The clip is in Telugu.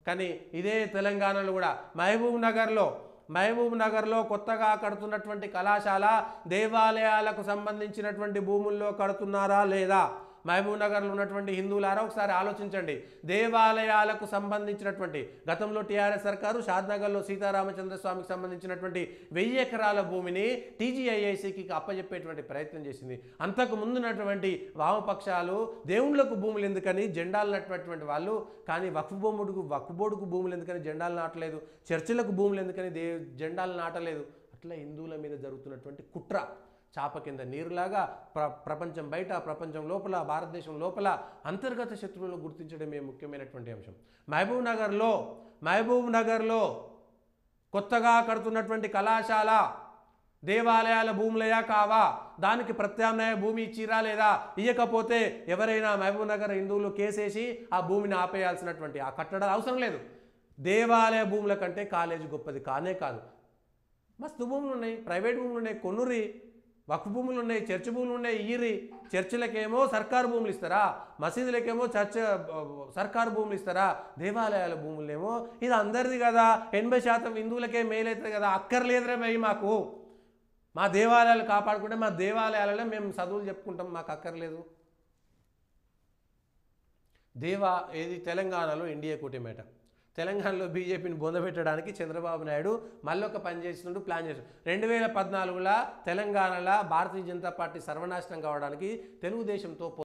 కానీ ఇదే తెలంగాణలో కూడా మహబూబ్ నగర్లో కొత్తగా కడుతున్నటువంటి కళాశాల దేవాలయాలకు సంబంధించినటువంటి భూముల్లో కడుతున్నారా లేదా? మహబూబ్ నగర్లో ఉన్నటువంటి హిందువులారా ఒకసారి ఆలోచించండి. దేవాలయాలకు సంబంధించినటువంటి గతంలో టీఆర్ఎస్ సర్కారు షాద్నగర్లో సీతారామచంద్ర స్వామికి సంబంధించినటువంటి 1000 ఎకరాల భూమిని టీజీఐఐసికి అప్పచెప్పేటువంటి ప్రయత్నం చేసింది. అంతకు ముందున్నటువంటి వామపక్షాలు దేవుళ్లకు భూములు ఎందుకని జెండాలు నాటినటువంటి వాళ్ళు, కానీ వక్ఫ్ బోర్డుకు భూములు ఎందుకని జెండాలు నాటలేదు, చర్చిలకు భూములు ఎందుకని జెండాలు నాటలేదు. అట్లా హిందువుల మీద జరుగుతున్నటువంటి కుట్ర చాప కింద నీరులాగా ప్రపంచం బయట, ప్రపంచం లోపల, భారతదేశం లోపల అంతర్గత శత్రువులను గుర్తించడమే ముఖ్యమైనటువంటి అంశం. మహబూబ్ నగర్లో కొత్తగా కడుతున్నటువంటి కళాశాల దేవాలయాల భూములయా కావా? దానికి ప్రత్యామ్నాయ భూమి ఇచ్చిరా లేదా? ఇయ్యకపోతే ఎవరైనా మహబూబ్ నగర్ హిందువులు కేసేసి ఆ భూమిని ఆపేయాల్సినటువంటి ఆ కట్టడాలు అవసరం లేదు. దేవాలయ భూముల కంటే కాలేజీ గొప్పది కానే కాదు. మస్తు భూములు ఉన్నాయి, ప్రైవేట్ భూములు ఉన్నాయి, కొనుర్రి. వక్ఫ్ భూములు ఉన్నాయి, చర్చ్ భూములు ఉన్నాయి, ఇయ్యిరి. చర్చిలకేమో సర్కారు భూములు ఇస్తారా, మసీదులకేమో సర్కారు భూములు ఇస్తారా, దేవాలయాల భూములేమో ఇది అందరిది కదా, 80% హిందువులకే మేలవుతుంది కదా, అక్కర్లేదురా భయ్ మాకు, మా దేవాలయాలు కాపాడుకుంటే మా దేవాలయాలలో మేము చదువులు చెప్పుకుంటాం, మాకు అక్కర్లేదు. ఏది తెలంగాణలో ఎన్డీఏ కూటమిట, తెలంగాణలో బీజేపీని బొందబెట్టడానికి చంద్రబాబు నాయుడు మళ్ళొక పని చేస్తుంటూ ప్లాన్ చేశాడు. 2014లో తెలంగాణలో భారతీయ జనతా పార్టీ సర్వనాశనం కావడానికి తెలుగుదేశంతో